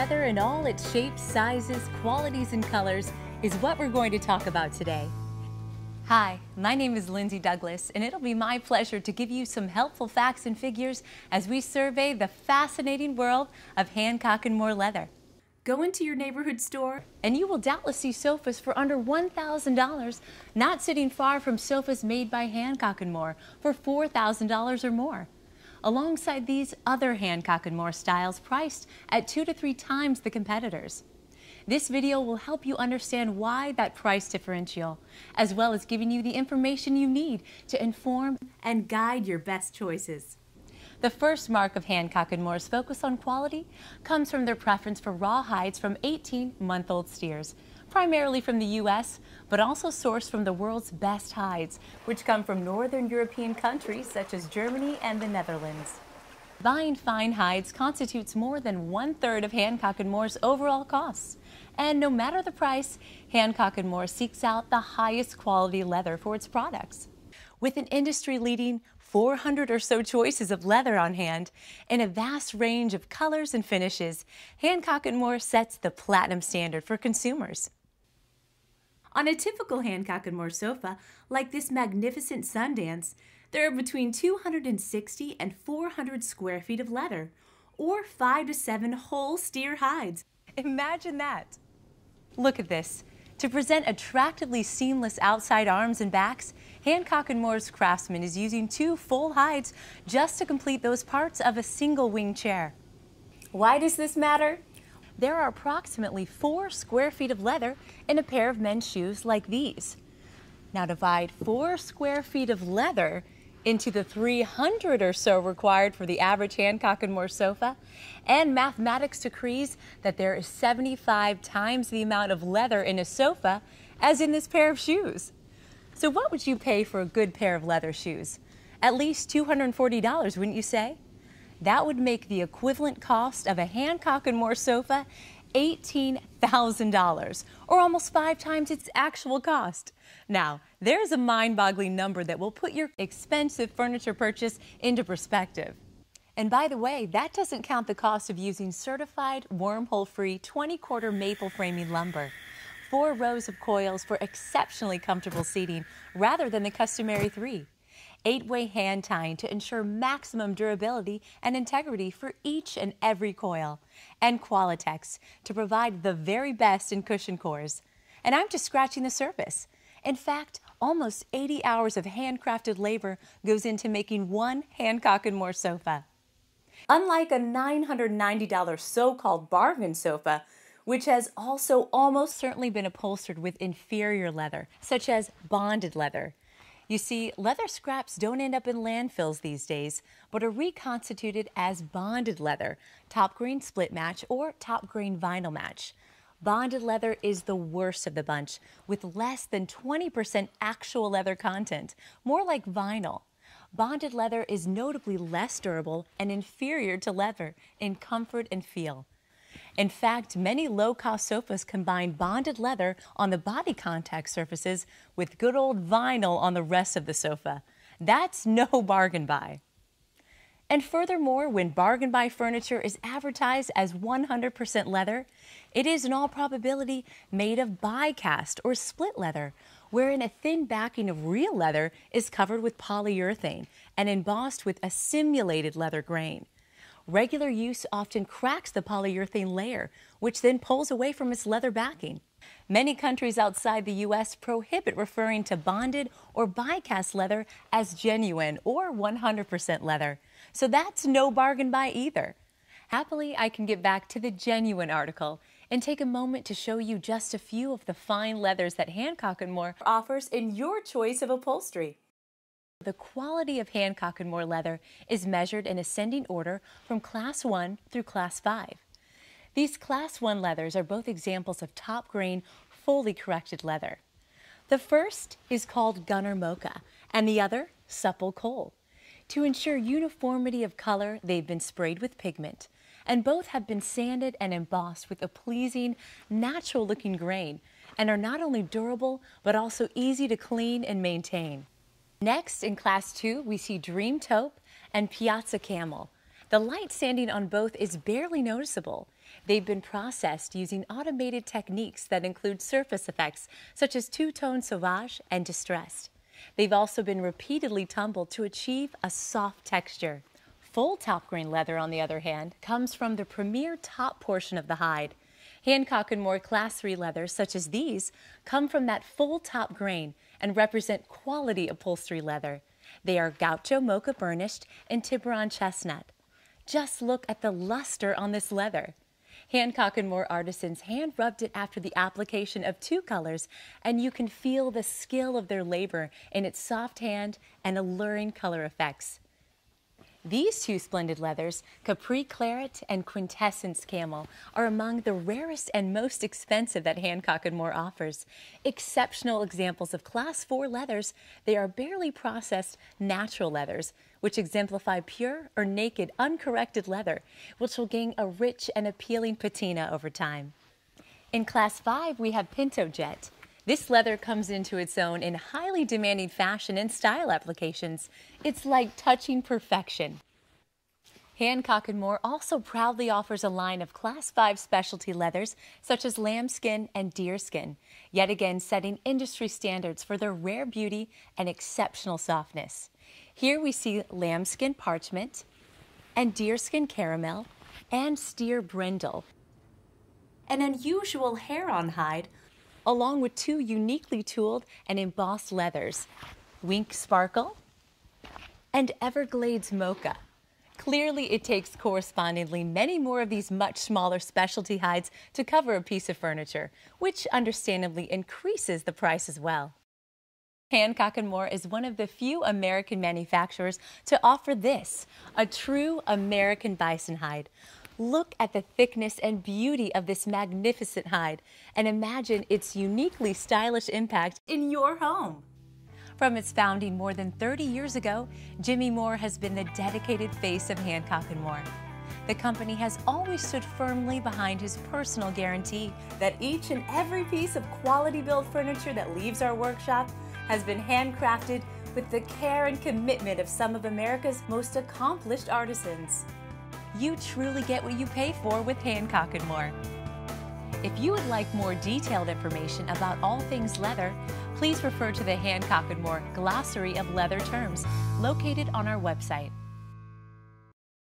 leather in all its shapes, sizes, qualities, and colors is what we're going to talk about today. Hi, my name is Lindsay Douglas, and it'll be my pleasure to give you some helpful facts and figures as we survey the fascinating world of Hancock & More leather. Go into your neighborhood store, and you will doubtless see sofas for under $1,000, not sitting far from sofas made by Hancock & More for $4,000 or more. Alongside these other Hancock & More styles priced at 2 to 3 times the competitors. This video will help you understand why that price differential, as well as giving you the information you need to inform and guide your best choices. The first mark of Hancock & More's focus on quality comes from their preference for raw hides from 18-month-old steers, primarily from the U.S., but also sourced from the world's best hides, which come from northern European countries such as Germany and the Netherlands. Buying fine hides constitutes more than 1/3 of Hancock & More's overall costs. And no matter the price, Hancock & More seeks out the highest quality leather for its products. With an industry-leading 400 or so choices of leather on hand and a vast range of colors and finishes, Hancock & More sets the platinum standard for consumers. On a typical Hancock & More sofa, like this magnificent Sundance, there are between 260 and 400 square feet of leather, or 5 to 7 whole steer hides. Imagine that! Look at this. To present attractively seamless outside arms and backs, Hancock & More's craftsman is using 2 full hides just to complete those parts of a single wing chair. Why does this matter? There are approximately 4 square feet of leather in a pair of men's shoes like these. Now divide 4 square feet of leather into the 300 or so required for the average Hancock & More sofa, and mathematics decrees that there is 75 times the amount of leather in a sofa as in this pair of shoes. So what would you pay for a good pair of leather shoes? At least $240, wouldn't you say? That would make the equivalent cost of a Hancock & More sofa $18,000, or almost 5 times its actual cost. Now, there's a mind-boggling number that will put your expensive furniture purchase into perspective. And by the way, that doesn't count the cost of using certified, wormhole-free 20-quarter maple framing lumber. 4 rows of coils for exceptionally comfortable seating rather than the customary 3. 8-way hand tying to ensure maximum durability and integrity for each and every coil, and Qualitex to provide the very best in cushion cores. And I'm just scratching the surface. In fact, almost 80 hours of handcrafted labor goes into making one Hancock & More sofa. Unlike a $990 so-called bargain sofa, which has also almost certainly been upholstered with inferior leather, such as bonded leather. You see, leather scraps don't end up in landfills these days, but are reconstituted as bonded leather, top grain split match, or top grain vinyl match. Bonded leather is the worst of the bunch, with less than 20% actual leather content, more like vinyl. Bonded leather is notably less durable and inferior to leather in comfort and feel. In fact, many low-cost sofas combine bonded leather on the body contact surfaces with good old vinyl on the rest of the sofa. That's no bargain buy. And furthermore, when bargain buy furniture is advertised as 100% leather, it is in all probability made of bi-cast or split leather, wherein a thin backing of real leather is covered with polyurethane and embossed with a simulated leather grain. Regular use often cracks the polyurethane layer, which then pulls away from its leather backing. Many countries outside the U.S. prohibit referring to bonded or bi-cast leather as genuine or 100% leather, so that's no bargain buy either. Happily, I can get back to the genuine article and take a moment to show you just a few of the fine leathers that Hancock & More offers in your choice of upholstery. The quality of Hancock & More leather is measured in ascending order from Class 1 through Class 5. These Class 1 leathers are both examples of top grain, fully corrected leather. The first is called Gunner Mocha, and the other Supple Coal. To ensure uniformity of color, they've been sprayed with pigment, and both have been sanded and embossed with a pleasing, natural-looking grain, and are not only durable, but also easy to clean and maintain. Next, in Class 2, we see Dream Taupe and Piazza Camel. The light sanding on both is barely noticeable. They've been processed using automated techniques that include surface effects such as two-tone sauvage and distressed. They've also been repeatedly tumbled to achieve a soft texture. Full top grain leather, on the other hand, comes from the premier top portion of the hide. Hancock & Moore Class 3 leathers, such as these, come from that full top grain and represent quality upholstery leather. They are Gaucho Mocha burnished and Tiburon chestnut. Just look at the luster on this leather. Hancock & Moore artisans hand-rubbed it after the application of two colors, and you can feel the skill of their labor in its soft hand and alluring color effects. These two splendid leathers, Capri Claret and Quintessence Camel, are among the rarest and most expensive that Hancock & Moore offers. Exceptional examples of Class 4 leathers, they are barely processed natural leathers, which exemplify pure or naked, uncorrected leather, which will gain a rich and appealing patina over time. In Class 5, we have Pinto Jet. This leather comes into its own in highly demanding fashion and style applications. It's like touching perfection. Hancock & Moore also proudly offers a line of Class 5 specialty leathers such as lambskin and deerskin, yet again setting industry standards for their rare beauty and exceptional softness. Here we see lambskin parchment and deerskin caramel and steer brindle. An unusual heron hide, along with two uniquely tooled and embossed leathers, Wink Sparkle and Everglades Mocha. Clearly, it takes correspondingly many more of these much smaller specialty hides to cover a piece of furniture, which understandably increases the price as well. Hancock & Moore is one of the few American manufacturers to offer this, a true American bison hide. Look at the thickness and beauty of this magnificent hide and imagine its uniquely stylish impact in your home. From its founding more than 30 years ago, Jimmy Moore has been the dedicated face of Hancock & Moore. The company has always stood firmly behind his personal guarantee that each and every piece of quality-built furniture that leaves our workshop has been handcrafted with the care and commitment of some of America's most accomplished artisans. You truly get what you pay for with Hancock & Moore. If you would like more detailed information about all things leather, please refer to the Hancock & Moore Glossary of Leather Terms located on our website.